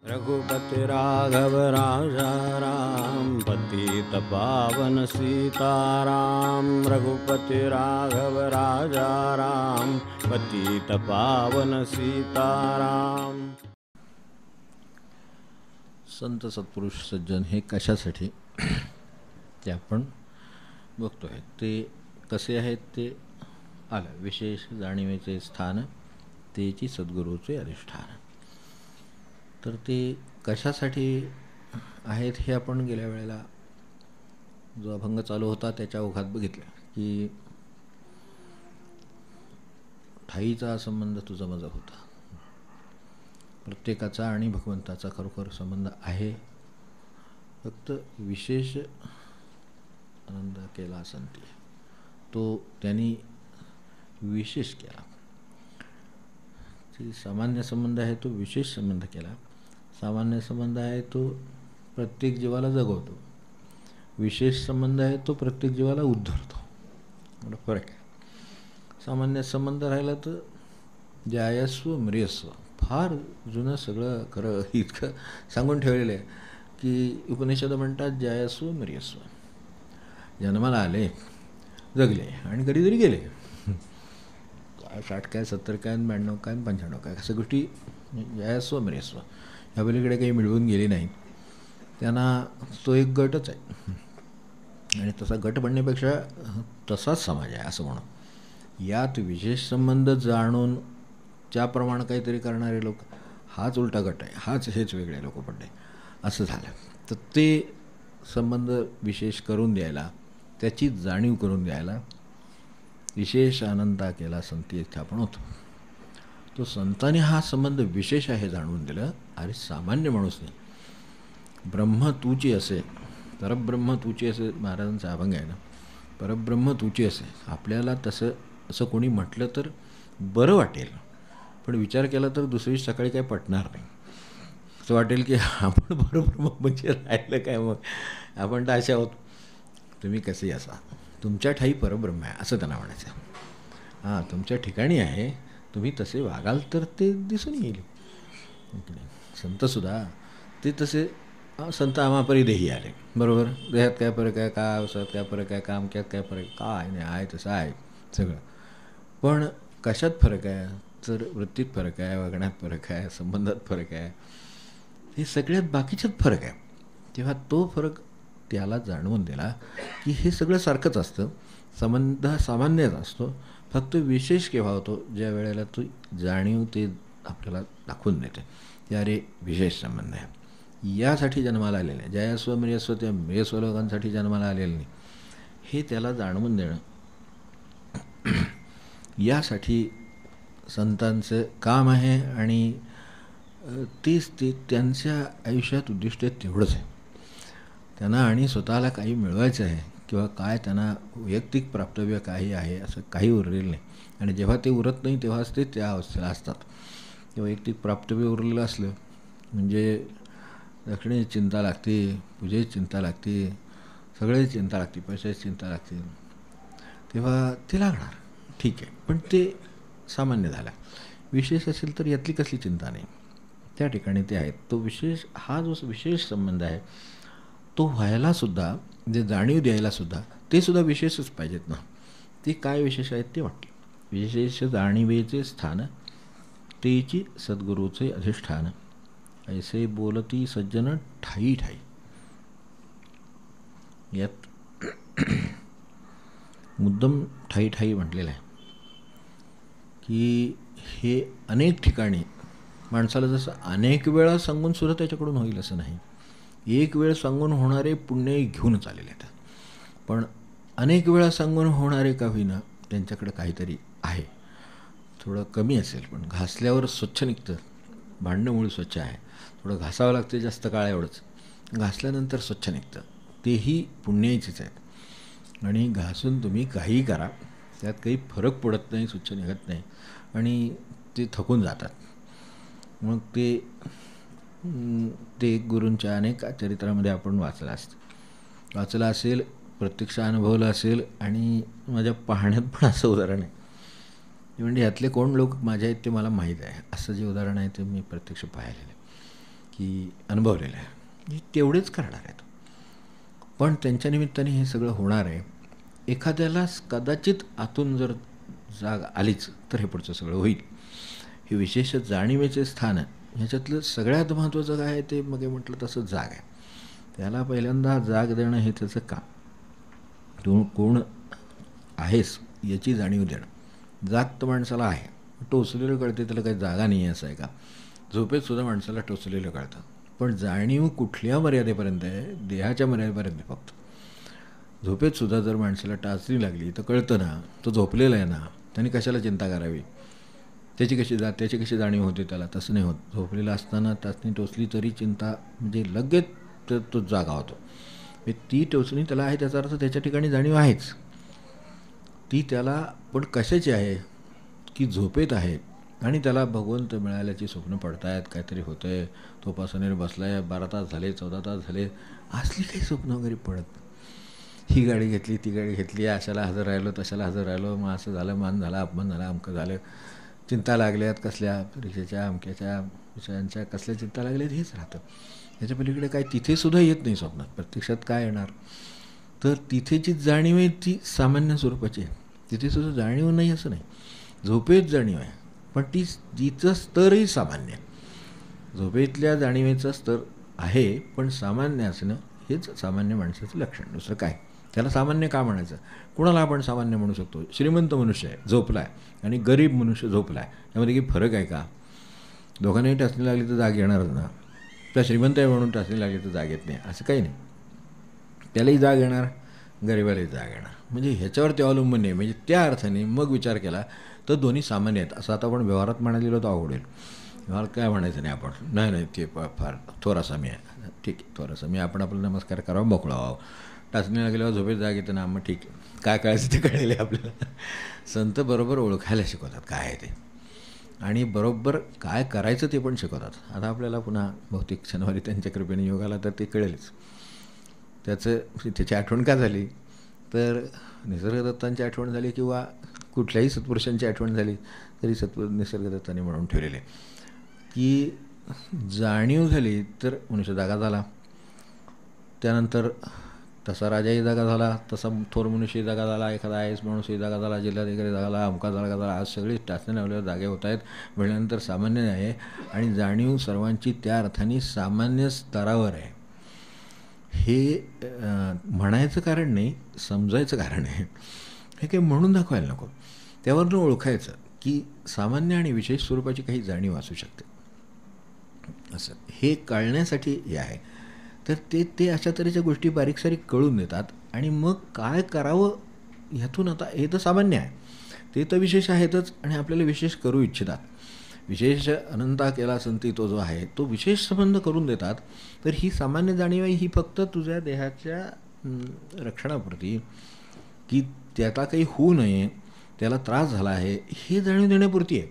रघुपति राघव राजा राम, पतित पावन सीताराम। रघुपति राघव राजा राम, पतित पावन सीताराम। संत सत्पुरुष सज्जन हे कशासाठी ते आपण बघतोय. ते कसे आहेत ते आलं. विशेष जाणीवेचे स्थान तेची सद्गुरूचे अधिष्ठान. तर ते कशासाठी आहेत हे आपण गेल्या वेळेला जो अभंग चालू होता त्याच्या ओघात बघितलं की ठाईचा संबंध तुझा माझा होता. प्रत्येकाचा आणि भगवंताचा खरोखर संबंध आहे. फक्त विशेष आनंद केला संती, तो त्यांनी विशेष केला. सामान्य संबंध आहे तो विशेष संबंध केला. सामान्य संबंध आहे तो प्रत्येक जीवाला जगवतो. विशेष संबंध आहे तो प्रत्येक जीवाला उद्धरतो. एवढा फरक आहे. सामान्य संबंध राहिला तर जायस्व म्रियस्व, फार जुनं सगळं खरं इतकं सांगून ठेवलेलं आहे की उपनिषद म्हणतात जायस्व म्रियस्व. जन्माला आले, जगले आणि कधीतरी गेले. 60 काय 70 काय 92 काय 95 काय अशा गोष्टी जायस्व म्रियस्व. ह्या पलीकडे काही मिळवून गेली नाहीत. त्यांना तो एक गटच आहे आणि तसा गट म्हणण्यापेक्षा तसाच समाज आहे असं म्हणून. यात विशेष संबंध जाणून त्याप्रमाणे काहीतरी करणारे लोक हाच उलटा गट आहे, हेच वेगळे लोक पडले असं झालं. तर ते संबंध विशेष करून द्यायला, त्याची जाणीव करून द्यायला विशेष आनंदा केला संती स्थापन होतो. तो संतांनी हा संबंध विशेष आहे जाणून दिलं. अरे सामान्य माणूस नाही. ब्रह्म तूची असे, परब्रह्म तूची असे महाराजांचा अभंग आहे ना. परब्रह्म तूची असे. आपल्याला असं कोणी म्हटलं तर बरं वाटेल, पण विचार केला तर दुसरी सकाळी काय पटणार नाही. असं वाटेल की आपण परब्रह्म म्हणजे राहिलं काय, मग आपण तर असे आहोत. तुम्ही कसेही असा, तुमच्या ठाई परब्रह्म आहे असं त्यांना म्हणायचं. हां, तुमच्या ठिकाणी आहे, तुम्ही तसे वागाल तर ते दिसून येईल. संतसुद्धा ते तसे संत आम्हापरी देही आले. बरोबर. देहात काय फरक आहे, काय अवसरात काय फरक आहे, कामक्यात काय फरक आहे, काय नाही, आहे तसं आहे सगळं. पण कशात फरक आहे तर वृत्तीत फरक आहे, वागण्यात फरक आहे, संबंधात फरक आहे, हे सगळ्यात बाकीच्यात फरक आहे. तेव्हा तो फरक त्याला जाणवून दिला की हे सगळं सारखंच असतं, संबंध सामान्यच असतो. फक्त विशेष केव्हा होतो, ज्या वेळेला तो जाणीव ते आपल्याला दाखवून देते की अरे विशेष संबंध आहे. यासाठी जन्माला आलेलं आहे. जयस्व म्रियस्व, त्या म्रियस्व लोकांसाठी जन्माला आलेलं नाही, हे त्याला जाणवून देणं यासाठी संतांचं काम आहे. आणि तेच ते त्यांच्या आयुष्यात उद्दिष्ट तेवढंच आहे. त्यांना आणि स्वतःला काही मिळवायचं आहे किंवा काय त्यांना वैयक्तिक प्राप्तव्य काही आहे असं काही उरलेलं नाही. आणि जेव्हा ते उरत नाही तेव्हाच ते त्या अवस्थेला असतात. ते वैयक्तिक प्राप्तव्य उरलेलं असलं म्हणजे दक्षिणेची चिंता लागते, पूजेची चिंता लागते, सगळ्याची चिंता लागते, पैशाची चिंता लागते, तेव्हा ते लागणार. ठीक आहे, पण ते सामान्य झालं. विशेष असेल तर यातली कसली चिंता नाही. त्या ठिकाणी ते आहेत. तो विशेष, हा जो विशेष संबंध आहे तो व्हायलासुद्धा, जे जाणीव द्यायलासुद्धा ते सुद्धा विशेषच पाहिजेत ना. ते काय विशेष आहेत ते वाटते. विशेष जाणीवेचे स्थान तेची सद्गुरूचे अधिष्ठान, ऐसे बोलती सज्जन ठाई ठाई. यात मुद्दम ठाई ठाई म्हटलेलं आहे की हे अनेक ठिकाणी माणसाला जसं अनेक वेळा सांगून सुद्धा त्याच्याकडून होईल असं नाही. एक वेळ सांगून होणारे पुण्य घेऊनच आलेले आहेत. पण अनेक वेळा सांगून होणारे का होईना त्यांच्याकडे काहीतरी आहे. थोडं कमी असेल पण घासल्यावर स्वच्छ निघतं. भांडणं मूळ स्वच्छ आहे, थोडं घासावं लागतं जास्त काळ, एवढंच. घासल्यानंतर स्वच्छ निघतं. तेही पुण्याचीच आहेत. आणि घासून तुम्ही काहीही करा, त्यात काही फरक पडत नाही, स्वच्छ निघत नाही आणि ते थकून जातात. मग ते गुरूंच्या अनेक चरित्रामध्ये आपण वाचलं असेल, प्रत्यक्ष अनुभवलं असेल. आणि माझ्या पाहण्यात पण असं उदाहरण आहे, म्हणजे यातले कोण लोक माझ्या आहेत ते मला माहीत आहे. असं जे उदाहरण आहे ते मी प्रत्यक्ष पाहिलेलं आहे की अनुभवलेलं आहे, म्हणजे तेवढेच करणार आहेत. पण त्यांच्या निमित्ताने हे सगळं होणार आहे. एखाद्याला कदाचित आतून जर जाग आलीच तर हे पुढचं सगळं होईल. हे विशेष जाणीवेचे स्थान ह्याच्यातलं सगळ्यात महत्त्वाचं काय आहे ते मग म्हटलं तसं जाग आहे. त्याला पहिल्यांदा जाग देणं हे त्याचं काम. तू कोण आहेस याची जाणीव देणं. जाग तर माणसाला आहे, टोचलेलं कळते, त्याला काही जागा नाही आहे असं आहे का? झोपेतसुद्धा माणसाला टोचलेलं कळतं. पण जाणीव कुठल्या मर्यादेपर्यंत आहे? देहाच्या मर्यादेपर्यंत फक्त. झोपेतसुद्धा जर माणसाला टाचणी लागली तर कळतं ना, तो झोपलेला आहे ना, त्याने कशाला चिंता करावी? त्याची कशी जाणीव होते त्याला? तसं नाही होत. झोपलेला असताना टाचणी टोचली तरी चिंता म्हणजे लगेच तो जागा होतो. ती टोचणी त्याला आहे त्याचा अर्थ त्याच्या ठिकाणी जाणीव आहेच. ती त्याला पण कशाची आहे? की झोपेत आहे आणि त्याला भगवंत मिळाल्याची स्वप्न पडत आहेत, काहीतरी होतं आहे, तो उपासनेवर बसला आहे, 12 तास झाले, 14 तास झाले, असली काही स्वप्न वगैरे पडत. ही गाडी घेतली, ती गाडी घेतली, अशाला हजर राहिलो, तशाला हजर राहिलो, मग असं झालं, मान झाला, अपमान झाला, अमकं झालं, चिंता लागल्यात कसल्या परीक्षेच्या, अमक्याच्या विषयांच्या, कसल्या चिंता लागल्यात हेच राहतं. याच्या पलीकडे काय तिथेसुद्धा येत नाही स्वप्नात. प्रत्यक्षात काय येणार? तर तिथेची जाणीव आहे ती सामान्य स्वरूपाची आहे. तिथेसुद्धा जाणीव नाही असं नाही, झोपेत जाणीव आहे, पण तिचं स्तरही सामान्य आहे. झोपेतल्या जाणीवेचा स्तर आहे पण सामान्य असणं हेच सामान्य माणसाचं लक्षण. दुसरं काय? त्याला सामान्य का म्हणायचं? कुणाला आपण सामान्य म्हणू शकतो? श्रीमंत मनुष्य आहे झोपला आहे आणि गरीब मनुष्य झोपला आहे, त्यामध्ये काही फरक आहे का? दोघांनाही टाचणी लागली तर जाग येणारच ना. त्या श्रीमंत आहे म्हणून टाचणी लागली तर जाग येत नाही असं काही नाही. त्यालाही जाग येणार, गरिबालाही जाग येणार. म्हणजे ह्याच्यावरती अवलंबून नाही. म्हणजे त्या अर्थाने मग विचार केला तर दोन्ही सामान्य आहेत. असं आता आपण व्यवहारात म्हणालेलं तर आवडेल. व्यवहारात काय म्हणायचं नाही आपण, नाही ते फार थोरासा मी आहे, ठीक आहे थोरासा मी, आपण आपला नमस्कार करावा, मोकळा व्हावं. टाचणीला गेल्यावर झोपेत जाग येतं ना, मग ठीक आहे, काय कळायचं ते कळलेलं आहे आपल्याला. संत बरोबर ओळखायला शिकवतात काय आहे ते आणि बरोबर काय करायचं ते पण शिकवतात. आता आपल्याला पुन्हा भौतिक शनिवारी त्यांच्या कृपेने योग आला तर ते कळेलच. त्याची आठवण का झाली तर निसर्गदत्तांची आठवण झाली किंवा कुठल्याही सत्पुरुषांची आठवण झाली तरी निसर्गदत्तांनी म्हणून ठेवलेले की जाणीव झाली तर मनुष्य जागा झाला. त्यानंतर तसा राजाही जागा झाला, तसा थोर मनुष्यही जागा झाला, एखादा आयएस माणूसही जागा झाला, जिल्हाधिकारी जागा झाला, अमका जागा झाला. आज सगळी टाचणी लावल्यावर जागे होत आहेत म्हटल्यानंतर सामान्य आहे आणि जाणीव सर्वांची त्या अर्थाने सामान्य स्तरावर आहे. हे म्हणायचं कारण नाही, समजायचं कारण आहे. हे काही म्हणून दाखवायला नको, त्यावरनं ओळखायचं की सामान्य आणि विशेष स्वरूपाची काही जाणीव असू शकते. असं हे कळण्यासाठी हे आहे. तर ते अशा तऱ्हेच्या गोष्टी बारीक सारीक कळून देतात आणि मग काय करावं ह्यातून आता हे तर सामान्य आहे, ते तर विशेष आहेतच आणि आपल्याला विशेष करू इच्छितात. विशेष अनंता केला संती तो जो आहे तो विशेष संबंध करून देतात. तर ही सामान्य जाणीव आहे ही फक्त तुझ्या देहाच्या रक्षणापुरती, की त्याला काही होऊ नये, त्याला त्रास झाला आहे हे जाणीव देण्यापुरती आहे.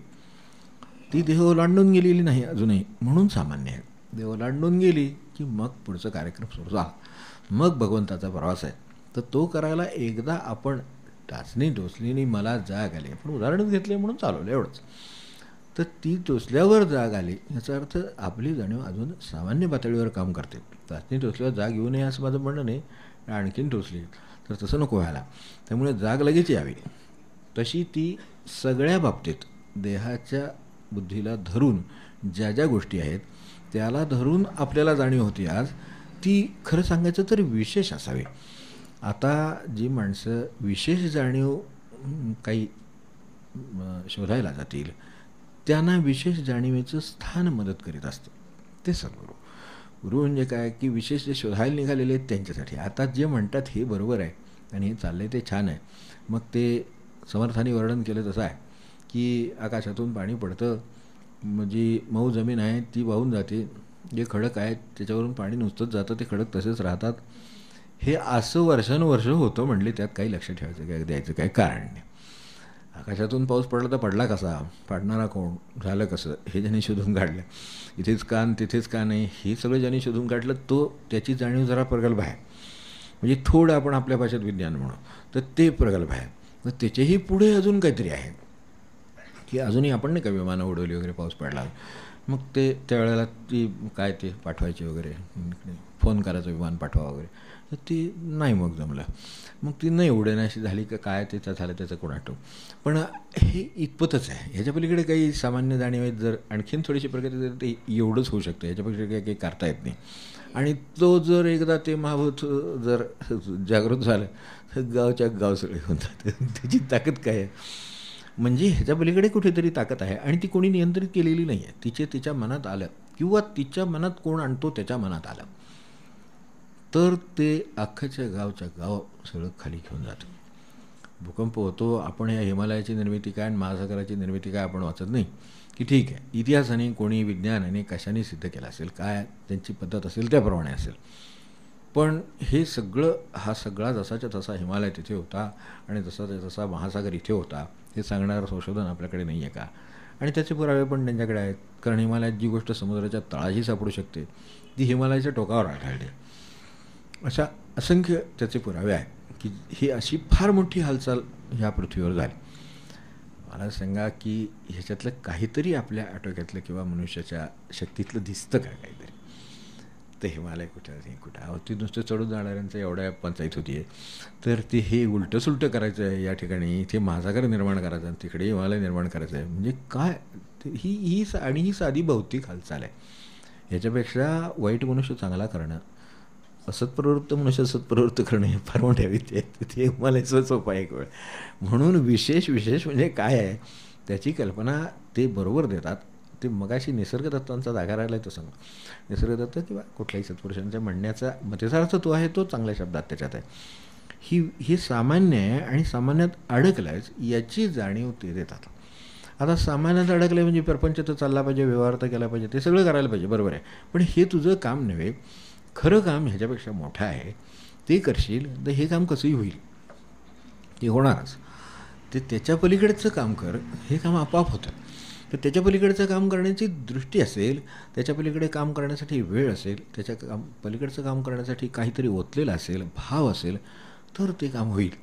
ती देह ओलांडून गेलेली नाही अजूनही, म्हणून सामान्य आहे. देह ओलांडून गेली की मग पुढचा कार्यक्रम सुरू झाला, मग भगवंताचा प्रवास आहे. तर तो करायला एकदा आपण टाचणी टोचलीनी मला जाग आली, आपण उदाहरणच घेतले म्हणून चालवलं एवढंच. तर ती टोचल्यावर जाग आली याचा अर्थ आपली जाणीव अजून सामान्य पातळीवर काम करते. टाचणी टोचल्यावर जाग येऊ नये असं माझं म्हणणं नाही, आणखीन टोचली तर तसं नको व्हायला. त्यामुळे जाग लगेच यावी. तशी ती सगळ्या बाबतीत देहाच्या बुद्धीला धरून ज्या ज्या गोष्टी आहेत त्याला धरून आपल्याला जाणीव होती आज, ती खरं सांगायचं तर विशेष असावी. आता जी माणसं विशेष जाणीव काही शोधायला जातील त्यांना विशेष जाणीवेचं स्थान मदत करीत असतं ते सद्गुरू. गुरु म्हणजे काय की विशेष जे शोधायला निघालेले आहेत त्यांच्यासाठी. आता जे म्हणतात हे बरोबर आहे आणि हे चाललं ते छान आहे. मग ते समर्थांनी वर्णन केलं तसं आहे की आकाशातून पाणी पडतं, जी मऊ जमीन आहे ती वाहून जाते, जे खडक आहेत त्याच्यावरून पाणी नुसतंच जातं, ते खडक तसेच राहतात. हे असं वर्षानुवर्ष होतं म्हणले, त्यात काही लक्ष ठेवायचं काय द्यायचं काही कारण नाही. आकाशातून पाऊस पडला तर पडला कसा, पाडणारा कोण, झालं कसं, हे ज्यांनी शोधून काढलं, इथेच का तिथेच का नाही हे सगळं ज्यांनी शोधून काढलं तो त्याची जाणीव जरा प्रगल्भ आहे. म्हणजे थोडं आपण आपल्या भाषेत विज्ञान म्हणू तर ते प्रगल्भ आहे. तर त्याच्याही पुढे अजून काहीतरी आहे की अजूनही आपण नाही का विमानं उडवली वगैरे पाऊस पडला, मग ते त्यावेळेला ती काय ते पाठवायची वगैरे, फोन करायचं विमान पाठवा वगैरे, तर ती नाही मग जमलं. मग ती नाही उडेनाशी झाली का काय त्याचं झालं त्याचं कोण आठव. पण हे इतपतच आहे, ह्याच्या पलीकडे काही सामान्य जाणीव आहेत. जर आणखीन थोडीशी प्रगती झाली तर एवढंच होऊ शकतं, ह्याच्या पलीकडे काही करता येत नाही. आणि तो जर एकदा ते महाभूत जर जागृत झालं तर गावच्या गाव सगळे होऊन जातं. त्याची ताकद काय आहे, म्हणजे ह्याच्या पलीकडे कुठेतरी ताकद आहे आणि ती कोणी नियंत्रित केलेली नाही आहे. तिच्या मनात आलं किंवा तिच्या मनात कोण आणतो त्याच्या मनात आलं तर ते अख्खाच्या गावच्या गाव सगळं खाली घेऊन जातं. भूकंप होतो, आपण या हिमालयाची निर्मिती काय आणि महासागराची निर्मिती काय आपण वाचत नाही की ठीक आहे, इतिहासाने कोणी विज्ञानाने कशाने सिद्ध केलं असेल, काय त्यांची पद्धत असेल त्याप्रमाणे असेल. पण हे सगळं, हा सगळा जसाच्या तसा हिमालय तिथे होता आणि जसाच्या तसा महासागर इथे होता हे सांगणारं संशोधन आपल्याकडे नाही आहे का? आणि त्याचे पुरावे पण त्यांच्याकडे आहेत. कारण हिमालयात जी गोष्ट समुद्राच्या तळाशी सापडू शकते ती हिमालयाच्या टोकावर आढळते. अशा असंख्य त्याचे पुरावे आहेत की ही अशी फार मोठी हालचाल ह्या पृथ्वीवर झाली. मला सांगा की ह्याच्यातलं काहीतरी आपल्या आटोक्यातलं किंवा मनुष्याच्या शक्तीतलं दिसतं का काहीतरी? तर हिमालय कुठं अहो, ती नुसतं चढून जाणाऱ्यांचं एवढ्या पंचायत होती आहे. तर ते हे उलटं सुलटं करायचं आहे, या ठिकाणी इथे महासागर निर्माण करायचं आहे, तिकडे हिमालय निर्माण करायचं आहे. म्हणजे काय ही साधी भौतिक हालचाल आहे. ह्याच्यापेक्षा वाईट मनुष्य चांगला करणं, असत्प्रवृत्त मनुष्य सत्प्रवृत्त करणं हे फार मोठ्या विद्या आहेत. ते हिमालयाचं सोपा एक वेळ. म्हणून विशेष म्हणजे काय आहे त्याची कल्पना ते बरोबर देतात. ते मगाशी निसर्गदत्तांचा जागा राहिला आहे तो सांगा. निसर्गदत्त किंवा कुठल्याही सत्पुरुषांच्या म्हणण्याचा त्याचा अर्थ तो आहे, तो चांगल्या शब्दात त्याच्यात आहे. ही सामान्य आहे आणि सामान्यात अडकलं आहे याची जाणीव ते देतात. आता सामान्यात अडकलं म्हणजे प्रपंच तर चालला पाहिजे, व्यवहार तर केला पाहिजे, ते सगळं करायला पाहिजे, बरोबर आहे. पण हे तुझं काम नव्हे, खरं काम ह्याच्यापेक्षा मोठं आहे. ते करशील तर हे काम कसंही होईल, ते होणारच. ते त्याच्या पलीकडचं काम कर, हे काम आपोआप होतं. तर त्याच्या पलीकडचं काम करण्याची दृष्टी असेल, त्याच्या पलीकडे काम करण्यासाठी वेळ असेल, पलीकडचं काम करण्यासाठी काहीतरी ओतलेलं असेल, भाव असेल, तर ते काम होईल.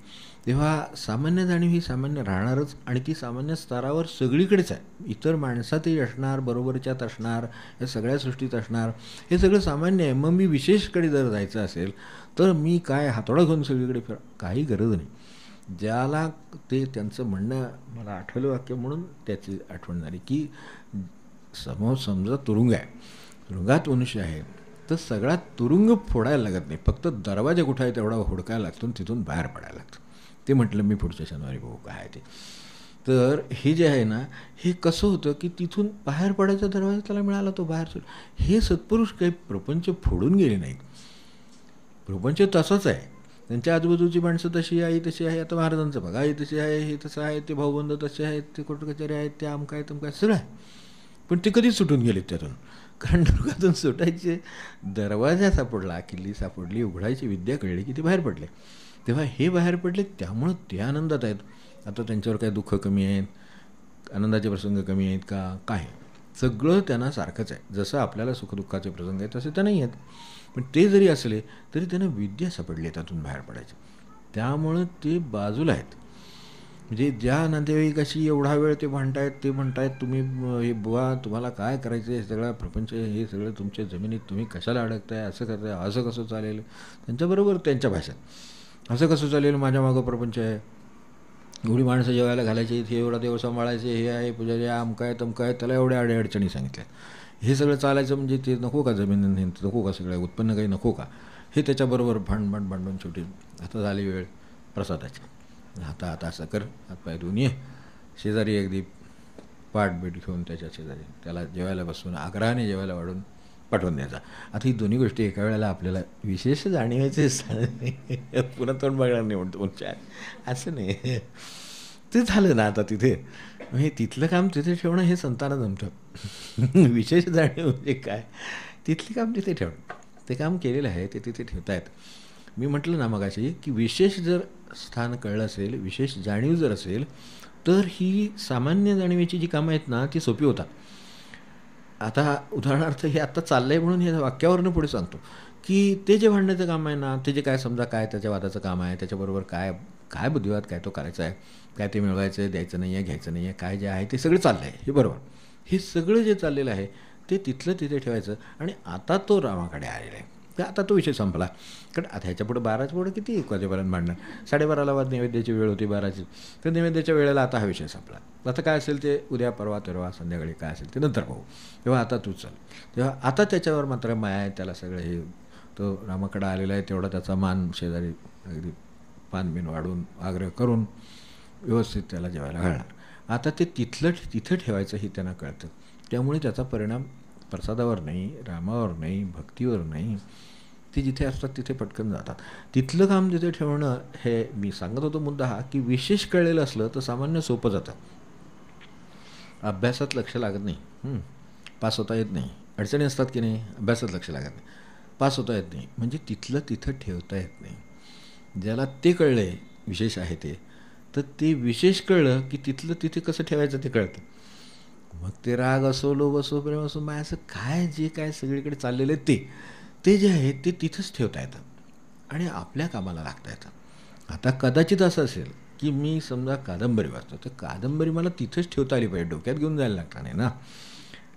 तेव्हा सामान्य जाणीव ही सामान्य राहणारच आणि ती सामान्य स्तरावर सगळीकडेच आहे. इतर माणसातही असणार, बरोबरच्यात असणार, या सगळ्या सृष्टीत असणार, हे सगळं सामान्य आहे. मग मी विशेषकडे जर जायचं असेल तर मी काय हातोडा घेऊन सगळीकडे काही गरज नाही. ज्याला ते त्यांचं म्हणणं मला आठवलं वाक्य म्हणून त्याची आठवण झाली की समजा तुरुंग आहे, तुरुंगात मनुष्य आहे, तर सगळा तुरुंग फोडायला लागत नाही, फक्त दरवाजा कुठं आहे तेवढा हुडकायला लागतो आणि तिथून बाहेर पडायला लागतं. ते म्हटलं मी पुढच्या शनिवारी बघू काय आहे ते. तर हे जे आहे ना, हे कसं होतं की तिथून बाहेर पडायचा दरवाजा त्याला मिळाला, तो बाहेर सोड. हे सत्पुरुष काही प्रपंच फोडून गेले नाहीत. प्रपंच तसंच आहे, त्यांच्या आजूबाजूची माणसं तशी आहे तशी आहे. आता महाराजांचं बघा, ही तशी आहे, हे तसं आहे, ते भाऊबंद तसे आहेत, ते कोर्ट कचेरी आहेत, ते आमकाय तमकाय सगळं आहे. पण ते कधीच सुटून गेलेत त्यातून. कारण दुर्गातून सुटायचे दरवाजा सापडला, किल्ली सापडली, उघडायची विद्या कळली की ते बाहेर पडले. तेव्हा हे बाहेर पडले, त्यामुळं ते आनंदात आहेत. आता त्यांच्यावर काय दुःख कमी आहेत, आनंदाचे प्रसंग कमी आहेत का? काय सगळं त्यांना सारखंच आहे. जसं आपल्याला सुखदुःखाचे प्रसंग आहेत तसे त्या नाही आहेत. पण ते जरी असले तरी त्यांना विद्या सापडली त्यातून बाहेर पडायची, त्यामुळं ते बाजूला आहेत. म्हणजे ज्या नातेवाईकाशी एवढा वेळ ते म्हणतायत, ते म्हणतायत तुम्ही हे बुवा तुम्हाला काय करायचं आहे, हे सगळं प्रपंच, हे सगळं तुमच्या जमिनीत, तुम्ही कशाला अडकताय, असं करताय, असं कसं चालेल, त्यांच्याबरोबर त्यांच्या भाषेत असं कसं चालेल, माझ्या मागं प्रपंच आहे, एवढी माणसं जेवायला घालायची, हे एवढा देव सांभाळायचे, हे आहे पुजारी, आमकाय तमकाय, त्याला एवढ्या अडचणी सांगितल्या. हे सगळं चालायचं म्हणजे ते नको का, जमीन नको का, सगळं उत्पन्न काही नको का, हे त्याच्याबरोबर भांडून शेवटी आता झाली वेळ प्रसादाची. आता असं कर, हातपाय धुवून ये, शेजारी अगदी पाठबीट घेऊन त्याच्या शेजारी त्याला जेवायला बसून आग्रहाने जेवायला वाढून पाठवून द्यायचा. आता ही दोन्ही गोष्टी एका वेळेला आपल्याला विशेष जाणीवायचे पुन्हा तोंड बघणार नाही म्हणतो तुमच्या, असं नाही. ते झालं ना आता तिथे, म्हणजे तिथलं काम तिथे ठेवणं हे संतांना जमतं. विशेष जाणीव म्हणजे काय, तिथले काम तिथे ठेवणं, ते काम केलेलं आहे ते तिथे ठेवतायत. मी म्हटलं ना मगाशी की विशेष जर स्थान कळलं असेल, विशेष जाणीव जर असेल, तर ही सामान्य जाणीवेची जी कामं आहेत ना ती सोपी होतात. आता उदाहरणार्थ हे आत्ता चाललं आहे म्हणून हे वाक्यावरनं पुढे सांगतो की ते जे भांडण्याचं काम आहे ना, ते जे काय समजा काय त्याच्या वादाचं काम आहे, त्याच्याबरोबर काय बुद्धिवाद काय तो करायचा आहे, काय ते मिळवायचं आहे, द्यायचं नाही आहे, घ्यायचं नाही आहे, काय जे आहे ते सगळं चाललं आहे, हे बरोबर. हे सगळं जे चाललेलं आहे ते तिथलं तिथे ठेवायचं. आणि आता तो रामाकडे आलेला आहे, तर आता तो विषय संपला. कारण आता ह्याच्या पुढे 12च्या पुढे किती 1 वाजेपर्यंत मांडणार. 12:30ला वाद नैवेद्याची वेळ होती 12ची, तर नैवेद्याच्या वेळेला आता हा विषय संपला. आता काय असेल ते उद्या परवा तेरवा संध्याकाळी काय असेल ते नंतर पाहू. तेव्हा आता तू चल. तेव्हा आता त्याच्यावर मात्र माया आहे, त्याला सगळं हे तो रामाकडे आलेला आहे तेवढा त्याचा मान शेजारी अगदी पानबिन वाढून आग्रह करून व्यवस्थित त्याला जेवायला घालणार. आता ते तिथलं तिथं ठेवायचं हे त्यांना कळतं. त्यामुळे त्याचा परिणाम प्रसादावर नाही, रामावर नाही, भक्तीवर नाही. ते जिथे असतात तिथे पटकन जातात. तिथलं काम तिथे ठेवणं हे मी सांगत होतो मुद्दा हा, की विशेष कळलेलं असलं तर सामान्य सोपं जातं. अभ्यासात लक्ष लागत नाही, पास होता येत नाही. अडचणी असतात की नाही, अभ्यासात लक्ष लागत नाही, पास होता येत नाही, म्हणजे तिथलं तिथं ठेवता येत नाही. ज्याला ते कळलं आहे विशेष आहे ते, तर ते विशेष कळलं की तिथलं तिथे कसं ठेवायचं ते कळतं. मग ते राग असो, लोभ असो, प्रेम असो, माया असं काय जे काय सगळीकडे चाललेलं आहे ते जे आहे ते तिथंच ठेवता येतं आणि आपल्या कामाला लागता येतं. आता कदाचित असं असेल की मी समजा कादंबरी वाचतो, तर कादंबरी मला तिथंच ठेवता आली पाहिजे, डोक्यात घेऊन जायला लागणार नाही ना.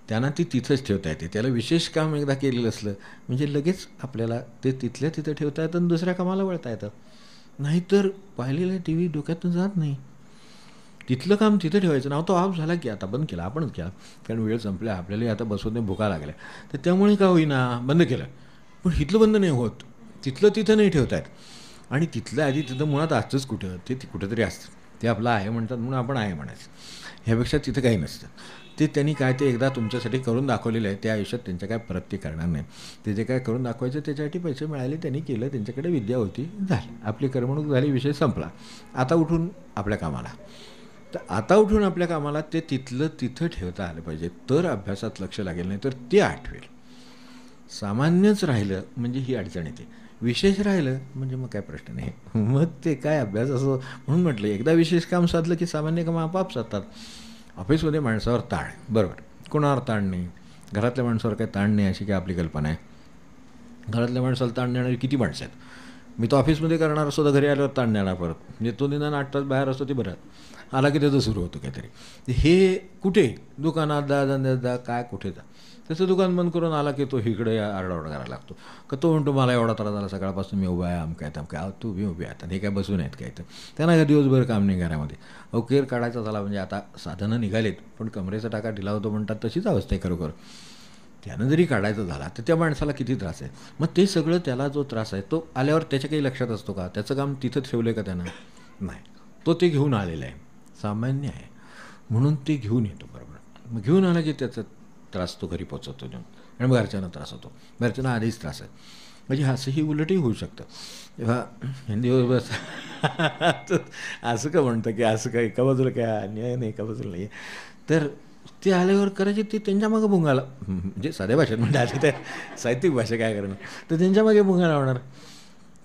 त्यांना ती तिथंच ठेवता येते. त्याला विशेष काम एकदा केलेलं असलं म्हणजे लगेच आपल्याला ते तिथल्या तिथं ठेवता येतं आणि दुसऱ्या कामाला वळता येतं. नाहीतर पाहिलेलं टी व्ही डोक्यातून जात नाही. तिथलं काम तिथं ठेवायचं. नाव तो ऑफ झाला की आता बंद केला, आपणच केला, कारण वेळ संपल्या, आपल्यालाही आता बसून नाही, भुका लागल्या, तर त्यामुळे का होईना बंद केलं. पण इथलं बंद नाही होत, तिथलं तिथं नाही ठेवता येत. आणि तिथलं आधी तिथं मुळात असतंच कुठं, ते कुठंतरी असतं. ते आपलं आहे म्हणतात म्हणून आपण आहे म्हणायचं, ह्यापेक्षा तिथं काही नसतं. ते त्यांनी काय ते एकदा तुमच्यासाठी करून दाखवलेलं आहे, त्या आयुष्यात त्यांच्या काय परत ते करणार नाही. ते जे काय करून दाखवायचं त्याच्यासाठी पैसे मिळाले, त्यांनी केलं, त्यांच्याकडे विद्या होती, झाली, आपली करमणूक झाली, विषय संपला. आता उठून आपल्या कामाला. तर आता उठून आपल्या कामाला ते तिथलं तिथं ठेवता आलं पाहिजे, तर अभ्यासात लक्ष लागेल, नाही तर ते आठवेल. सामान्यच राहिलं म्हणजे ही अडचण येते, विशेष राहिलं म्हणजे मग काय प्रश्न नाही, मग ते काय अभ्यास असं. म्हणून म्हटलं एकदा विशेष काम साधलं की सामान्य कामं आपाप साधतात. ऑफिसमध्ये माणसावर ताण, बरोबर, कोणावर ताण नाही, घरातल्या माणसावर काही ताण नाही अशी काय आपली कल्पना आहे. घरातल्या माणसाला ताण देणारी किती माणसं आहेत. मी तो ऑफिसमध्ये करणार असतो तर घरी आल्यावर ताण देणार परत, म्हणजे तो निदान 8 तास बाहेर असतो, ते बरं आला की त्याचं सुरू होतं काहीतरी. हे कुठे दुकानात जा, धंद्यात जा, काय कुठे जा, त्याचं दुकान बंद करून आला की तो इकडे आरडाओरडा करायला लागतो. का तो म्हणतो मला एवढा त्रास झाला सकाळपासून, मी उभा आहे, आमकाय तमकाय. तू मी उभी आता, हे काय बसून आहेत काय, तर त्यांना काय दिवसभर काम नाही घरामध्ये. केर काढायचा झाला म्हणजे आता साधनं निघालेत, पण कमरेचा टाका ढिला होतो म्हणतात, तशीच अवस्था आहे खरोखर. त्यानं जरी काढायचं झाला तर त्या माणसाला किती त्रास आहे. मग ते सगळं त्याला जो त्रास आहे तो आल्यावर त्याच्या काही लक्षात असतो का, त्याचं काम तिथं ठेवलं आहे का त्यानं, नाही, तो ते घेऊन आलेला आहे, सामान्य आहे म्हणून ते घेऊन येतो. बरोबर, मग घेऊन आला की त्याचा त्रास तो घरी पोचवतो घेऊन, आणि मग घरच्यांना त्रास होतो, घरच्यांना आधीच त्रास आहे. म्हणजे असंही उलटही होऊ शकतं. तेव्हा दिवसभर असं का म्हणतं की असं काय एका बाजूला काय अन्याय नाही, एका बाजूला नाही, तर ते आल्यावर करायचे ते त्यांच्या मागं भुंगाला, म्हणजे साध्या भाषेत म्हणजे आधी त्या साहित्यिक भाषा काय करणार, तर त्यांच्या मागे भुंगा लावणार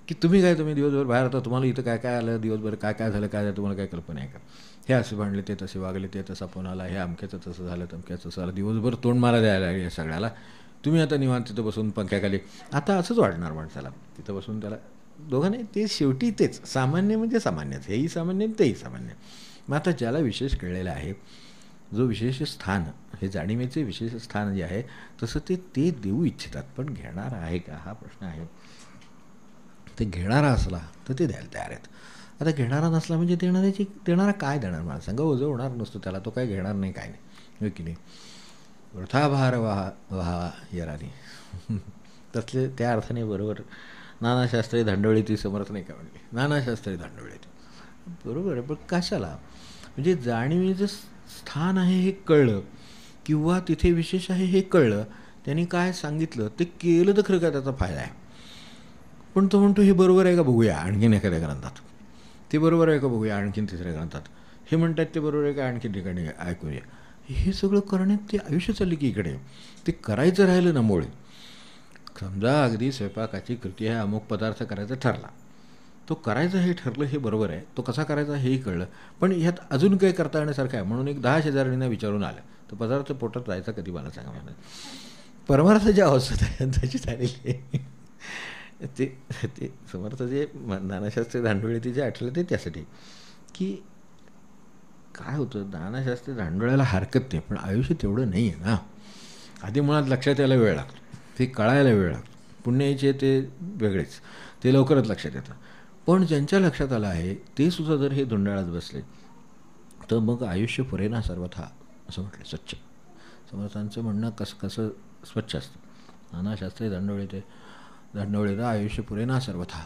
की तुम्ही दिवसभर बाहेर होता, तुम्हाला इथं काय काय आलं, दिवसभर काय काय झालं, काय झालं, तुम्हाला काय कल्पना आहे का, हे असे भांडले, ते तसे वागले, ते तसा फोन आला, हे अमक्याचं तसं झालं, तमक्याचं तसं झालं, दिवसभर तोंड मारा द्यायला लागले सगळ्याला. तुम्ही आता निवांत तिथं बसून पंख्याखाली, आता असंच वाटणार माणसाला तिथं बसून. त्याला दोघांनी ते शेवटी तेच, सामान्य म्हणजे सामान्यच, हेही सामान्य तेही सामान्य. मग आता ज्याला विशेष कळलेलं आहे, जो विशेष स्थान, हे जाणीवेचे विशेष स्थान जे आहे, तसं ते देऊ इच्छितात, पण घेणारा आहे का हा प्रश्न आहे. ते घेणारा असला तर ते द्यायला तयार आहेत. आता घेणारा नसला म्हणजे देणारा काय देणार मला सांगा, ओझं होणार नसतो त्याला, तो काय घेणार नाही, काय नाही, की नाही. वृथा भार व्हा यरानी, तसले त्या अर्थाने बरोबर नानाशास्त्री धांडवळीती समर्थ नाही का म्हणले, नानाशास्त्री धांडवळीती बरोबर आहे. पण कशाला, म्हणजे जाणीवेचं स्थान आहे हे कळलं, किंवा तिथे विशेष आहे हे कळलं, त्यांनी काय सांगितलं ते केलं तर खरं काय त्याचा फायदा आहे. पण तो म्हणतो हे बरोबर आहे का बघूया आणखीन एखाद्या ग्रंथात, ते बरोबर आहे का बघूया आणखीन तिसऱ्या ग्रंथात, हे म्हणतात ते बरोबर आहे का आणखीन ठिकाणी ऐकूया. हे सगळं करण्यात ते आयुष्य चालले की इकडे ते करायचं राहिलं ना मुळे. समजा अगदी स्वयंपाकाची कृती आहे, अमुक पदार्थ करायचा ठरला, तो करायचं हे ठरलं, हे बरोबर आहे, तो कसा करायचा हेही कळलं, पण ह्यात अजून काही करता येण्यासारखं आहे म्हणून एक 10 शेजारणींना विचारून आलं, तर पदार्थ पोटात जायचा कधी मला सांगा. मला परमार्थ ज्या अवस्थेत आहे त्याची झालेली आहे. ते समर्थ जे नानाशास्त्री धांडोळी जे आठवलं ते त्यासाठी की काय होतं, नानाशास्त्री धांडोळ्याला हरकत नाही, पण आयुष्य तेवढं नाही आहे ना. आधी मुळात लक्षात यायला वेळ लागतो, ते कळायला वेळ लागतो. पुण्याचे ते वेगळेच, ते लवकरच लक्षात येतं. पण ज्यांच्या लक्षात आलं आहे ते सुद्धा जर हे धुंडाळत बसले तर मग आयुष्य पुरे ना सर्वथा, असं म्हटलं स्वच्छ. समर्थांचं म्हणणं कसं स्वच्छ असतं. नाना शास्त्री दंडवळीचं आयुष्य पुरे ना सर्वथा.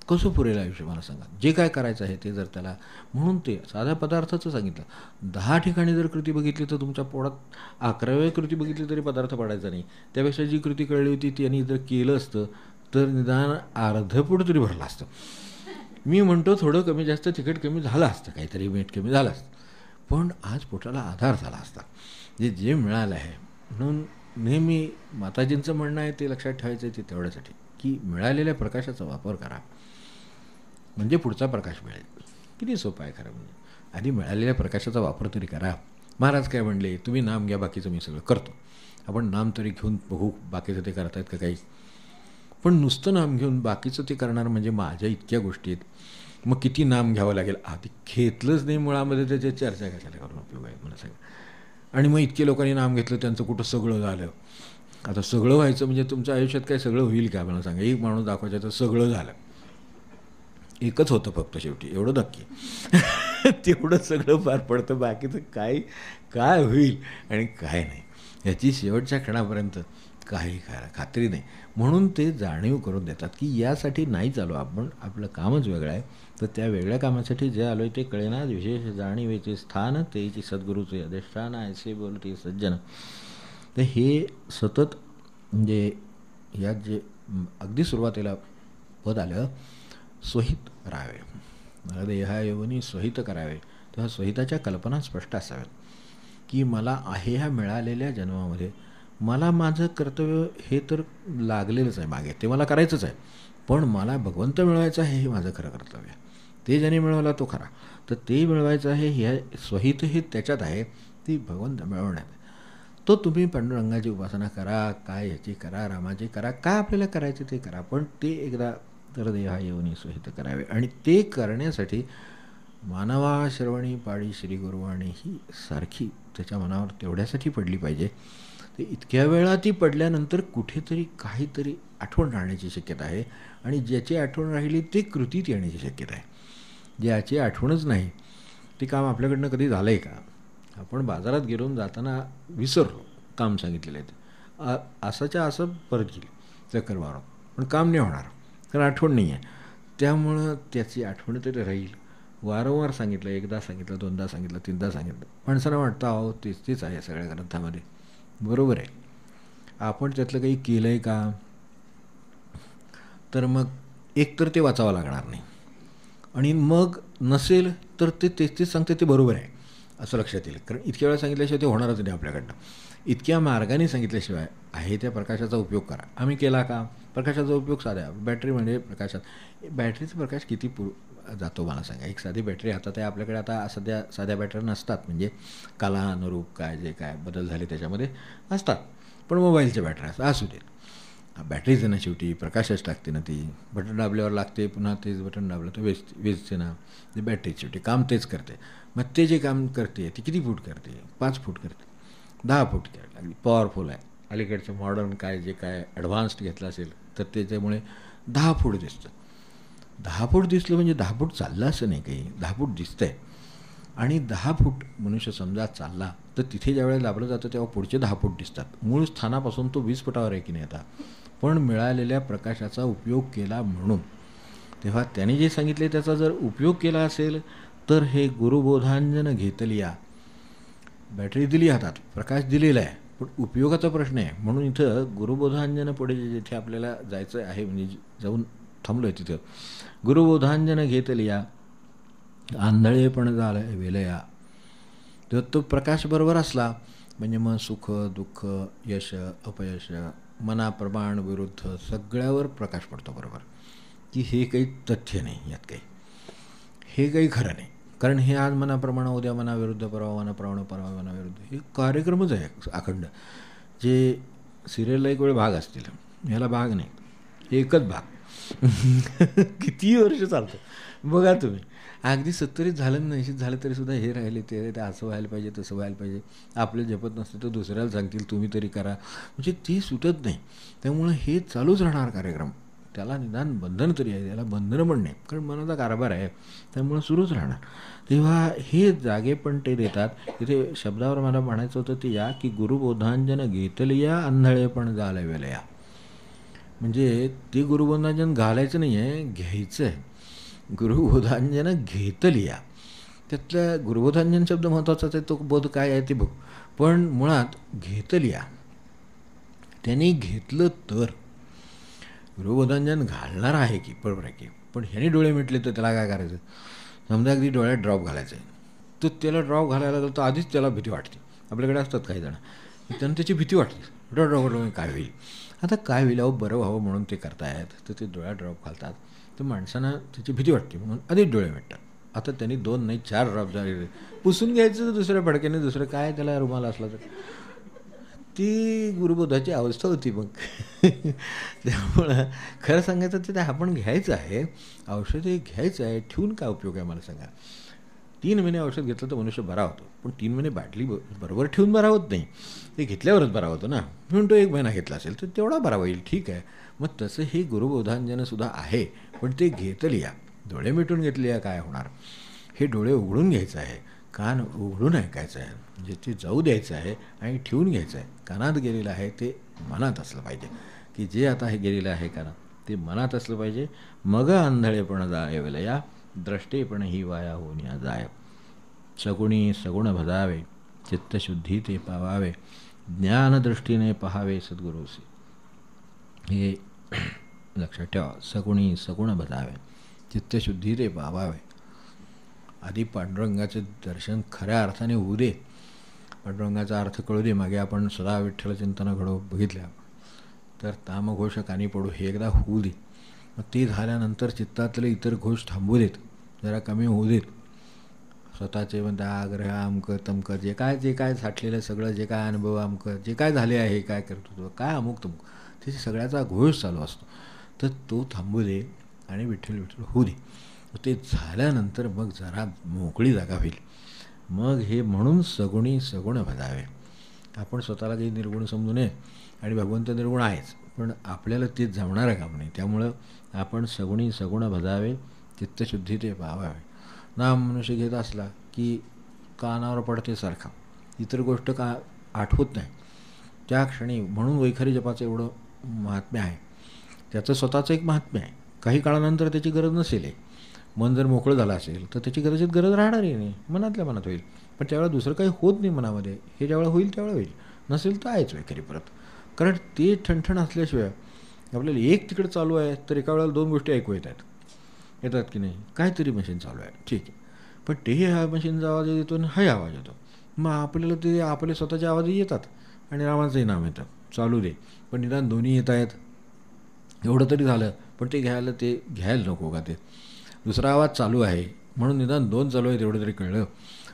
कसं पुरेल आयुष्य मला सांगा. जे काय करायचं आहे ते जर त्याला, म्हणून ते साध्या पदार्थाचं सांगितलं. 10 ठिकाणी जर कृती बघितली तर तुमच्या पोटात 11व्या कृती बघितली तरी पदार्थ पडायचा नाही. त्यापेक्षा जी कृती कळली होती त्यांनी जर केलं असतं तर निदान अर्ध पोट तरी भरलं असतं. मी म्हणतो थोडं कमी जास्त तिखट कमी झालं असतं, काहीतरी मीठ कमी झालं असतं, पण आज पोटाला आधार झाला असता. जे मिळालं आहे. म्हणून नेहमी माताजींचं म्हणणं आहे ते लक्षात ठेवायचं आहे, ते तेवढ्यासाठी की मिळालेल्या प्रकाशाचा वापर करा म्हणजे पुढचा प्रकाश मिळेल. किती सोपं आहे खरं म्हणजे. आधी मिळालेल्या प्रकाशाचा वापर तरी करा. महाराज काय म्हणले, तुम्ही नाम घ्या, बाकीचं मी सगळं करतो. आपण नाम तरी घेऊन बघू बाकीचं ते करतायत का काही. पण नुसतं नाम घेऊन बाकीचं ते करणार म्हणजे माझ्या इतक्या गोष्टी आहेत. मग किती नाम घ्यावं लागेल. आधी घेतलंच नाही मुळामध्ये त्याची चर्चा कशाला करून उपयोग आहे मला सांगा. आणि मग इतके लोकांनी नाम घेतलं त्यांचं कुठं सगळं झालं. आता सगळं व्हायचं म्हणजे तुमच्या आयुष्यात काय सगळं होईल का मला सांगा. एक माणूस दाखवायचं तर सगळं झालं. एकच होतं फक्त शेवटी, एवढं नक्की. तेवढं सगळं पार पडतं, बाकीचं काय होईल आणि काय नाही याची शेवटच्या क्षणापर्यंत काही खात्री नाही. म्हणून ते जाणीव करून देतात की यासाठी नाही चालू आपण, आपलं कामच वेगळं आहे. तर त्या वेगळ्या कामासाठी जे आलो आहे ते कळेना. विशेष जाणीवेचे स्थान तेची सद्गुरूचे अधिष्ठान ऐसे बोलते सज्जन. तर हे सतत म्हणजे यात जे अगदी सुरुवातीला पद आलं, स्वहित राहावे, मला देहायोनी स्वहित करावे. तेव्हा स्वहिताच्या कल्पना स्पष्ट असाव्यात की मला आहे ह्या मिळालेल्या जन्मामध्ये मला माझं कर्तव्य हे तर लागलेलंच आहे मागे, ते मला करायचंच आहे. पण मला भगवंत मिळवायचं आहे हे माझं खरं कर्तव्य. ते ज्याने मिळवला तो खरा, तर ते मिळवायचं आहे. ह्या स्वहित हे त्याच्यात आहे, ती भगवंत मिळवण्यात. तो तुम्ही पांडुरंगाची उपासना करा, काय ह्याची करा, रामाची करा, काय आपल्याला करायचं ते करा, पण ते एकदा तर देहा येऊन स्वहित करावे. आणि ते करण्यासाठी मानवा श्रवणी पाळी श्री गुरुवाणी ही सारखी त्याच्या मनावर तेवढ्यासाठी पडली पाहिजे. ते इतक्या वेळा ती पडल्यानंतर कुठेतरी काहीतरी आठवण राहण्याची शक्यता आहे. आणि ज्याची आठवण राहिली ते कृतीत येण्याची शक्यता आहे. ज्याची आठवणच नाही ते काम आपल्याकडनं कधी झालं आहे का. आपण बाजारात गेलो जाताना विसरलो काम सांगितलेलं आहे, असंच्या असं परत गेली चक्कर मारून, पण काम नाही होणार कारण आठवण नाही आहे. त्यामुळं त्याची आठवण तरी राहील. वारंवार सांगितलं, एकदा सांगितलं, दोनदा सांगितलं, तीनदा सांगितलं, माणसाला वाटतं अहो तेच आहे सगळ्या ग्रंथामध्ये. बरोबर आहे. आपण त्यातलं काही केलं आहे का, तर मग एकतर ते वाचावं लागणार नाही, आणि मग नसेल तर ते तेच सांगते ते बरोबर आहे असं लक्षात येईल. कारण इतक्या वेळा सांगितल्याशिवाय ते होणारच नाही आपल्याकडनं. इतक्या मार्गाने सांगितल्याशिवाय आहे त्या प्रकाशाचा उपयोग करा. आम्ही केला का. प्रकाशाचा उपयोग साधा, बॅटरी म्हणजे प्रकाशात. बॅटरीचा प्रकाश किती जातो मला सांगा. एक साधी बॅटरी हातात आहे आपल्याकडे. आता सध्या साध्या बॅटरी नसतात, म्हणजे कालानुरूप काय जे काय बदल झाले त्याच्यामध्ये असतात, पण मोबाईलच्या बॅटऱ्या असू देत. बॅटरीच ना शेवटी प्रकाशच टाकते ना ती. बटन दाबल्यावर लागते, पुन्हा तेच बटन दाबलं तर वेचते ना. ते बॅटरी शेवटी काम तेच करते. मग ते जे काम करते ती किती फूट करते, 5 फूट करते, 10 फूट करते. अगदी पॉवरफुल आहे. अलीकडचं मॉडर्न काय जे काय ॲडव्हान्स्ड घेतलं असेल तर त्याच्यामुळे 10 फूट दिसतं. 10 फूट दिसलं म्हणजे 10 फूट चाललं असं नाही काही, 10 फूट दिसतं आहे. आणि 10 फूट मनुष्य समजा चालला तर तिथे ज्यावेळेला दाबलं जातं तेव्हा पुढचे 10 फूट दिसतात. मूळ स्थानापासून तो 20 फुटावर आहे की नाही आता. पण मिळालेल्या प्रकाशाचा उपयोग केला म्हणून. तेव्हा त्याने जे सांगितले त्याचा जर उपयोग केला असेल तर हे गुरुबोधांजन घेतलिया. बॅटरी दिली हातात, प्रकाश दिलेला आहे, पण उपयोगाचा प्रश्न आहे. म्हणून इथं गुरुबोधांजन पुढे जिथे आपल्याला जायचं आहे, म्हणजे जाऊन थांबलो आहे तिथं. गुरुबोधांजन घेतलिया आंधळे पण झालं वेलया. तर तो प्रकाश बरोबर असला म्हणजे मग सुख दुःख यश अपयश मनाप्रमाण विरुद्ध सगळ्यावर प्रकाश पडतो बरोबर. की हे काही तथ्य नाही यात काही, हे काही खरं नाही. कारण हे आज मनाप्रमाणे, उद्या मनाविरुद्ध, परवा मनाप्रमाणे, परवा मनाविरुद्ध, हे कार्यक्रमच आहे अखंड. जे सिरियलला एक वेळ भाग असतील, ह्याला भाग नाही, एकच भाग. किती वर्ष चालतं बघा तुम्ही. अगदी 70 झालं 80 झालं तरी सुद्धा हे राहिले ते असं व्हायला पाहिजे तसं व्हायला पाहिजे. आपले जपत नसते तर दुसऱ्याला सांगतील तुम्ही तरी करा, म्हणजे ती सुटत नाही. त्यामुळं हे चालूच राहणार कार्यक्रम. त्याला निदान बंधन तरी आहे, त्याला बंधनं पण नाही, कारण मनाचा कारभार आहे, त्यामुळं सुरूच राहणार. तेव्हा हे जागे पण ते देतात. इथे शब्दावर मला म्हणायचं होतं ते या की गुरुबोधांजन घेतलिया आंधळे पण जालवेलया. म्हणजे ते गुरुबोधांजन घालायचं नाही आहे, घ्यायचं आहे. गुरुबोधांजन घेतलिया, त्यातलं गुरुबोधांजन शब्द महत्त्वाचाच आहे. तो बोध काय आहे ते बघ, पण मुळात घेतलिया, त्यांनी घेतलं तर. गुरुबोधांजन घालणार आहे की बरोबर आहे की, पण ह्याने डोळे मिटले तर त्याला काय करायचं. समजा अगदी डोळ्यात ड्रॉप घालायचं आहे, तर त्याला ड्रॉप घालायला लागलं तर आधीच त्याला भीती वाटते. आपल्याकडे असतात काही जण, त्यांना त्याची भीती वाटते, ड्रॉप काय होईल. आता काय होईल, अहो बरं व्हावं म्हणून ते करतायत, तर ते डोळ्यात ड्रॉप घालतात. तर माणसांना त्याची भीती वाटते म्हणून आधीच डोळे मिटतात. आता त्यांनी 2 नाही 4 ड्रॉप झाले, पुसून घ्यायचं तर दुसऱ्या फडक्याने, दुसरं काय त्याला रुमाल असला तर. ती गुरुबोधाची अवस्था होती मग. त्यामुळं खरं सांगायचं तर आपण घ्यायचं आहे, औषध हे घ्यायचं आहे, ठेवून काय उपयोग आहे मला सांगा. 3 महिने औषध घेतलं तर मनुष्य बरा होतो, पण 3 महिने बाटली बरोबर ठेवून बरा होत नाही, ते घेतल्यावरच बरा होतो ना. म्हणून तो 1 महिना घेतला असेल तर तेवढा बरा होईल, ठीक आहे. मग तसं हे गुरुबोधांजनसुद्धा आहे, पण ते घेतलिया, डोळे मिटून घेतलिया काय होणार. हे डोळे उघडून घ्यायचं आहे, कान उघडून ऐकायचं आहे, म्हणजे ते जाऊ द्यायचं आहे आणि ठेवून घ्यायचं आहे. कानात गेलेलं आहे ते मनात असलं पाहिजे, की जे आता हे गेलेलं आहे कानात ते मनात असलं पाहिजे. मग आंधळेपण जाय वेलया, द्रष्टेपण ही वाया होऊन या जाय. सगुणी सगुण भजावे, चित्तशुद्धी ते पावावे, ज्ञानदृष्टीने पहावे सद्गुरूसी. हे लक्षात ठेवा. सगुणी सगुण भजावे, चित्तशुद्धी ते पावावे. आधी पांडुरंगाचे दर्शन खऱ्या अर्थाने होऊ दे, पांडुरंगाचा अर्थ कळू दे. मागे आपण सदा विठ्ठल चिंतन घडो बघितल्या, तर तामघोष कानी पडू हे एकदा होऊ दे. मग ते झाल्यानंतर चित्तातले इतर घोष थांबू देत, जरा कमी होऊ देत. स्वतःचे म्हणता आग्रह अमकं तमकं जे काय साठलेलं सगळं, जे काय अनुभव अमकं जे काय झाले आहे, काय करतो काय अमुक तमुक, त्याची सगळ्याचा घोष चालू असतो. तर तो थांबू दे आणि विठ्ठल विठ्ठल होऊ दे. ते झाल्यानंतर मग जरा मोकळी जागा होईल. मग हे म्हणून सगुणी सगुण भजावे. आपण स्वतःला काही निर्गुण समजू नये, आणि भगवंत निर्गुण आहेच, पण आपल्याला ते जमणारं काम नाही. त्यामुळं आपण सगुणी सगुण भजावे, चित्तशुद्धी ते पावावे. नाम मनुष्य घेत असला की कानावर पडते सारखा, इतर गोष्ट का आठवत नाही त्या क्षणी. म्हणून वैखरी जपाचं एवढं महात्म्य आहे. त्याचं स्वतःचं एक महात्म्य आहे. काही काळानंतर त्याची गरज नसेल. मन जर मोकळं झालं असेल तर त्याची कदाचित गरज राहणारही नाही, मनातल्या मनात होईल. पण त्यावेळेला दुसरं काही होत नाही मनामध्ये, हे ज्यावेळेला होईल त्यावेळेला होईल, नसेल तर आहेच वैखरी परत. कारण ते ठणठण असल्याशिवाय आपल्याला एक तिकडे चालू आहे तर एका वेळेला 2 गोष्टी ऐकू येतात की नाही. काहीतरी मशीन चालू आहे, ठीक आहे, पण तेही हा मशीनचा आवाज येतो आणि हाही आवाज येतो. मग आपल्याला ते आपले स्वतःचे आवाजही येतात आणि रामाचंही नाम येतं, चालू दे. पण निदान दोन्ही येत आहेत एवढं तरी झालं. पण ते घ्यायला नको का. ते दुसरा आवाज चालू आहे म्हणून निदान 2 चालू आहेत एवढं तरी कळलं.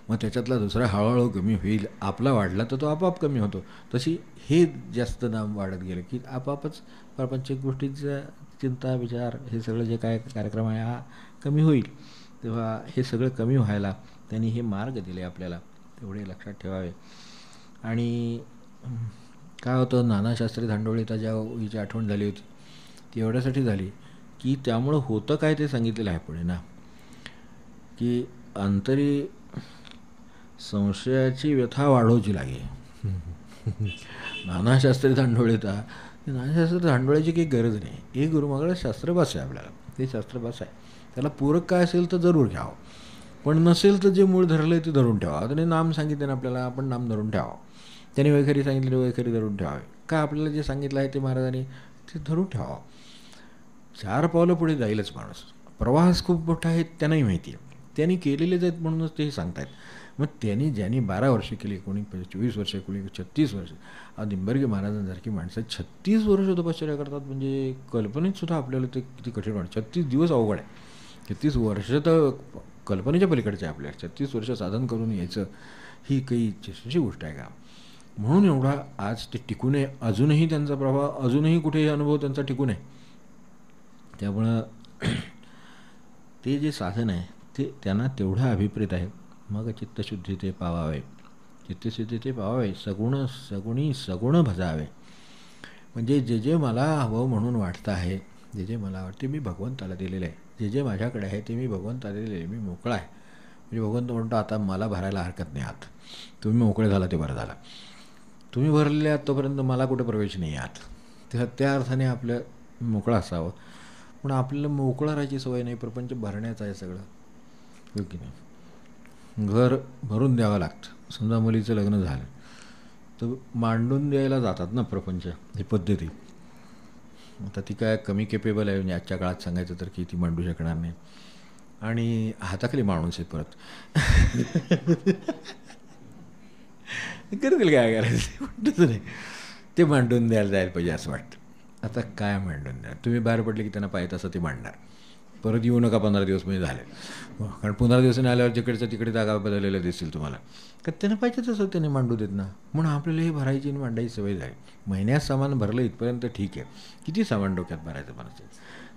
मग त्याच्यातला दुसरा हळूहळू कमी होईल. आपला वाढला तर तो आपोआप कमी होतो. तशी हे जास्त नाम वाढत गेलं की आपोआपच प्रापंचिक गोष्टींचा चिंता विचार हे सगळं जे काय कार्यक्रम आहे हा कमी होईल. तेव्हा हे सगळं कमी व्हायला त्यांनी हे मार्ग दिले आपल्याला, तेवढे लक्षात ठेवावे. आणि काय होतं, नानाशास्त्री धांडोळीचा ज्या हिची आठवण झाली होती ती एवढ्यासाठी झाली की त्यामुळं होतं काय ते सांगितलेलं आहे पुढे ना, की अंतरी संशयाची व्यथा वाढवची लागे. नानाशास्त्री धांडोळीचा, नानाशास्त्री धांडोळ्याची काही गरज नाही. एक गुरुमागं शास्त्रभास आहे आपल्याला, ते शास्त्रभास आहे. त्याला पूरक काय असेल तर जरूर घ्यावं, पण नसेल तर जे मूळ धरलं आहे ते धरून ठेवा. त्याने नाम सांगितले ना आपल्याला, आपण नाम धरून ठेवावं. त्याने वैखरी सांगितले वैखरी धरून ठेवावे. काय आपल्याला जे सांगितलं आहे ते महाराजांनी ते धरून ठेवावं. 4 पावलं पुढे जाईलच माणूस. प्रवास खूप मोठा आहे त्यांनाही माहिती आहे, त्यांनी केलेलेच आहेत म्हणूनच ते सांगतायत. मग ज्यांनी 12 वर्षे केली, कोणी 24 वर्षे, कोणी 36 वर्ष. निंबर्गे महाराजांसारखी माणसं 36 वर्ष तपश्चर्या करतात, म्हणजे कल्पनेत सुद्धा आपल्याला ते किती कठीण वाटतं. 36 दिवस अवघड आहे, 36 वर्ष तर कल्पनेच्या पलीकडचे आहे आपल्याला. 36 वर्ष साधन करून यायचं ही काही चेष्टेची गोष्ट आहे का. म्हणून एवढा आज ते टिकून आहे. अजूनही त्यांचा प्रभाव, अजूनही कुठेही अनुभव त्यांचा टिकून आहे. त्यामुळं ते जे साधन आहे ते त्यांना तेवढं अभिप्रेत आहे. मग चित्तशुद्धी ते पावावे, चित्तशुद्धी ते पावावे, सगुण भजावे. म्हणजे जे जे मला हवं म्हणून वाटतं आहे, जे जे मला वाटते मी भगवंताला दिलेलं आहे, जे जे माझ्याकडे आहे ते मी भगवंताला दिलेलं आहे. मी मोकळा आहे. म्हणजे भगवंत म्हणतो आता मला भरायला हरकत नाही आत, तुम्ही मोकळे झाला ते बरं झालं. तुम्ही भरलेले आहात तोपर्यंत मला कुठं प्रवेश नाही आत. त्या अर्थाने आपलं मोकळं असावं. पण आपल्याला मोकळं राहायची सवय नाही, प्रपंच भरण्याचं आहे सगळं, हो की नाही. घर भरून द्यावं लागतं. समजा मुलीचं लग्न झालं तर मांडून द्यायला जातात ना प्रपंच, ही पद्धती. आता ती काय कमी केपेबल आहे, म्हणजे आजच्या काळात सांगायचं तर की ती मांडू शकणार नाही. आणि हाताखाली माणूस आहे परत करतील काय करायचं तसं नाही, ते मांडून द्यायला जायला पाहिजे असं वाटतं. आता काय मांडून द्या, तुम्ही बाहेर पडले की त्यांना पाहिजे तसं ते मांडणार. परत येऊ नका 15 दिवस म्हणजे झाले, कारण 15 दिवसांनी आल्यावर जिकडचं तिकडे जागा बदललेल्या दिसतील तुम्हाला. तर त्यांना पाहिजे तसं त्याने मांडू देत ना. म्हणून आपल्याला हे भरायची आणि मांडायची सवय झाली. महिन्यात सामान भरलं इथपर्यंत ठीक आहे, किती सामान डोक्यात भरायचं म्हणायचं,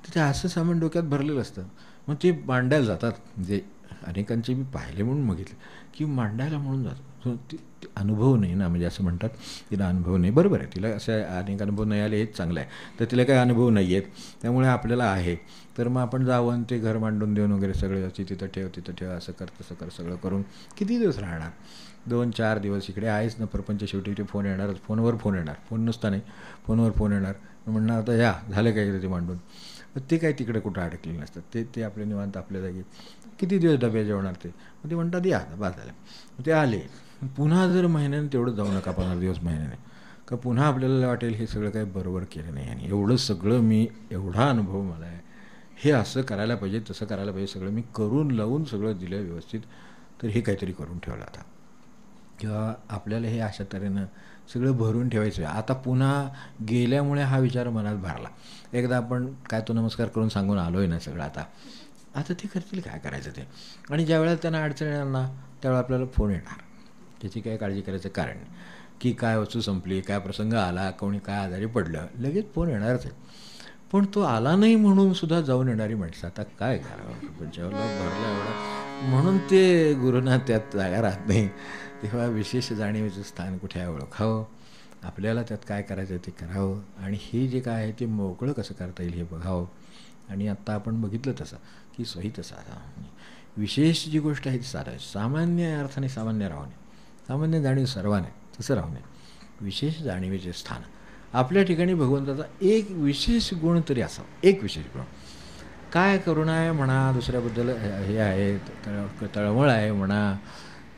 तिथे असं सामान डोक्यात भरलेलं असतं. मग ते मांडायला जातात. म्हणजे अनेकांचे मी पाहिले म्हणून बघितले की मांडायला म्हणून जातात. अनुभव नाही ना, म्हणजे असं म्हणतात तिला अनुभव नाही. बरोबर आहे, तिला असे अनेक अनुभव नाही आले हेच चांगलं आहे. तर तिला काही अनुभव नाही आहेत, त्यामुळे आपल्याला आहे. तर मग आपण जावं आणि ते घर मांडून देऊन वगैरे सगळं तिथं ठेव असं कर तसं कर सगळं करून किती दिवस राहणार. 2-4 दिवस इकडे आहेच ना प्रपंच. शेवटी ते फोन येणारच, फोनवर फोन येणार, फोन नसता नाही फोनवर फोन येणार. म्हणणार आता या झालं काय ते मांडून. ते काय तिकडे कुठं अडकलेले नसतात, ते आपले निवांत आपल्या जागी किती दिवस डबे जेवणार ते. मग ते म्हणतात या बाद झालं. ते आले पुन्हा जर महिन्याने तेवढं जाऊ नका, 15 दिवस महिन्याने, का पुन्हा आपल्याला वाटेल हे सगळं काही बरोबर केलं नाही. आणि एवढं सगळं मी, एवढा अनुभव मला आहे, हे असं करायला पाहिजे तसं करायला पाहिजे, सगळं मी करून लावून सगळं दिलं व्यवस्थित, तर हे काहीतरी करून ठेवलं आता. किंवा आपल्याला हे अशा तऱ्हेनं सगळं भरून ठेवायचं आहे. आता पुन्हा गेल्यामुळे हा विचार मनात भरला. एकदा आपण काय तो नमस्कार करून सांगून आलो आहे ना सगळं, आता ते करतील काय करायचं ते. आणि ज्या वेळेला त्यांना अडचण येणार ना त्यावेळेला आपल्याला फोन येणार. त्याची काय काळजी करायचं कारण की काय वस्तू संपली, काय प्रसंग आला, कोणी काय आजारी पडलं, लगेच फोन येणारच आहे. पण तो आला नाही म्हणून सुद्धा जाऊन येणारी माणसं आता काय करावं, पंचावरला भरला एवढा. म्हणून ते गुरुनाथ त्यात जागा राहत नाही. तेव्हा विशेष जाणीवेचं स्थान कुठे आहे ओळखावं, आपल्याला त्यात काय करायचं ते करावं, आणि हे जे काय आहे ते मोकळं कसं करता येईल हे बघावं. आणि आत्ता आपण बघितलं तसं की सोयी तसा विशेष जी गोष्ट आहे ती साधं, सामान्य अर्थाने सामान्य राहणे, सामान्य जाणीव सर्वांना तसं राहणे. विशेष जाणीवेचे स्थान आपल्या ठिकाणी भगवंताचा एक विशेष गुण तरी असावा. एक विशेष गुण काय, करुणा आहे म्हणा, दुसऱ्याबद्दल हे आहे तळमळ आहे म्हणा,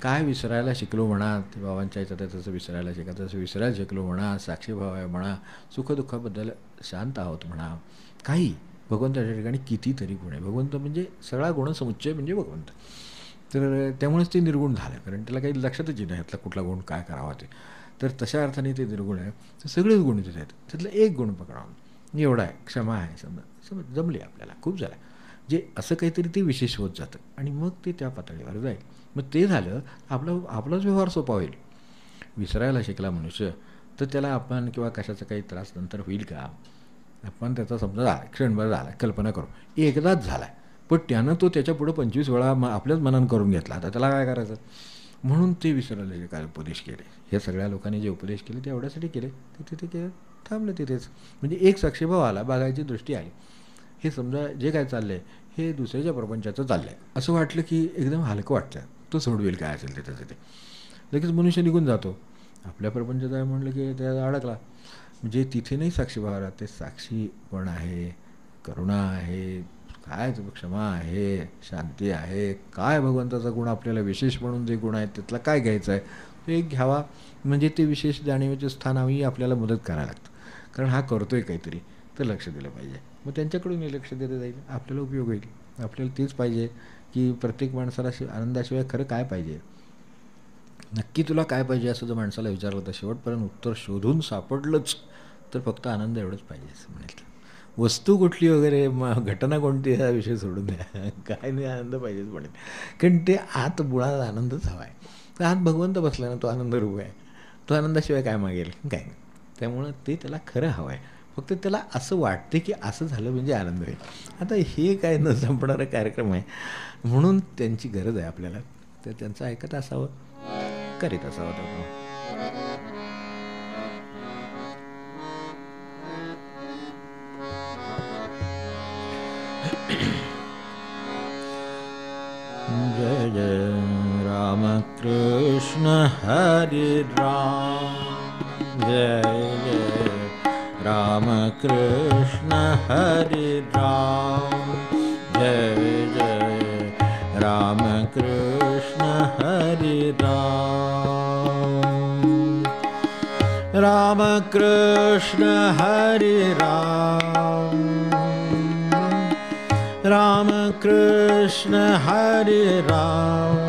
काय विसरायला शिकलो म्हणा, ते बाबांच्या याच्यात तसं विसरायला तसं विसरायला शिकलो म्हणा, साक्षीभाव आहे म्हणा, सुखदुःखाबद्दल शांत आहोत म्हणा, काही भगवंताच्या ठिकाणी कितीतरी गुण आहे. भगवंत म्हणजे सगळा गुणसमुच्चय म्हणजे भगवंत. तर त्यामुळेच ते निर्गुण झालं, कारण त्याला काही लक्षातच येत नाही यातला कुठला गुण काय करावा ते. तर तशा अर्थाने ते निर्गुण आहे. तर सगळेच गुण तिथे आहेत, त्यातलं एक गुण पकडावं एवढा आहे, क्षमा आहे. समज जमली आपल्याला, खूप झालं. जे असं काहीतरी ते विशेष होत जातं आणि मग ते त्या पातळीवर जाईल. मग ते झालं आपलाच व्यवहार सोपा होईल. विसरायला शिकला मनुष्य तर त्याला अपमान किंवा कशाचा काही त्रास नंतर होईल का. अपमान त्याचा समजा झाला, क्षणभर झाला, कल्पना करू एकदाच झाला, पण त्यानं तो त्याच्या पुढं 25 वेळा आपल्याच मनानं करून घेतला. आता त्याला काय करायचं. म्हणून ते विसरलेले काय उपदेश केले, हे सगळ्या लोकांनी जे उपदेश केले ते एवढ्यासाठी केले, ते तिथे केलं, थांबलं तिथेच. म्हणजे एक साक्षीभाव आला, बागायची दृष्टी आली. हे समजा जे काय चाललं आहे हे दुसऱ्याच्या प्रपंचाचं चाललं आहे असं वाटलं की एकदम हलकं वाटतं, तो सोडवेल काय असेल ते त्याचं ते. लगेच मनुष्य निघून जातो. आपल्या प्रपंचाचं आहे म्हणलं की त्या अडकला. म्हणजे तिथे नाही साक्षीभाव राहते, साक्षी पण आहे, करुणा आहे, काय क्षमा आहे, शांती आहे, काय भगवंताचा गुण आपल्याला विशेष म्हणून जे गुण आहेत त्यातला काय घ्यायचं आहे ते एक घ्यावा. म्हणजे ते विशेष जाणीवेचे स्थान आम्ही आपल्याला मदत करायला लागतं, कारण हा करतोय काहीतरी तर लक्ष दिलं पाहिजे. मग त्यांच्याकडून लक्ष दिलं जाईल, आपल्याला उपयोग होईल. आपल्याला तेच पाहिजे की प्रत्येक माणसाला आनंदाशिवाय खरं काय पाहिजे, नक्की तुला काय पाहिजे असं जर माणसाला विचारलं तर शेवटपर्यंत उत्तर शोधून सापडलंच तर फक्त आनंद एवढंच पाहिजे असं म्हणायचं. वस्तू कुठली वगैरे घटना कोणती हा विषय सोडून द्या, काय नाही आनंद पाहिजेच म्हणेल. कारण ते आत मुळात आनंदच हवा आहे. तर आत भगवंत बसला ना, तो आनंद रूप आहे, तो आनंदाशिवाय काय मागेल काय नाही. त्यामुळं ते त्याला खरं हवं आहे. फक्त त्याला असं वाटते की असं झालं म्हणजे आनंद होईल. आता हे काय न संपणारा कार्यक्रम आहे, म्हणून त्यांची गरज आहे आपल्याला. तर त्यांचं ऐकत असावं, करीत असावं आपण. जय जय राम कृष्ण हरे राम, जय जय राम कृष्ण हरे राम, जय जय राम कृष्ण हरे राम, राम कृष्ण हरे राम, राम कृष्ण हरे राम,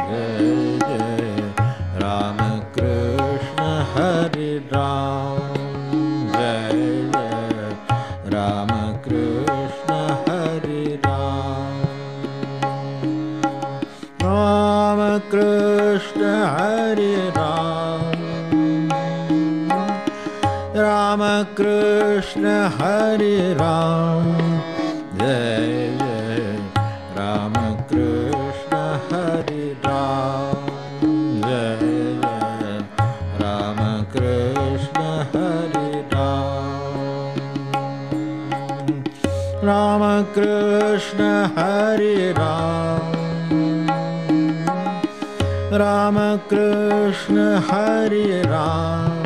जय जय राम कृष्ण हरे राम, जय जय राम कृष्ण हरे राम, राम कृष्ण हरे राम, राम कृष्ण हरे राम, जय जय राम कृष्ण हरे राम, जय जय राम कृष्ण हरे राम, राम कृष्ण हरे राम, राम कृष्ण हरे राम,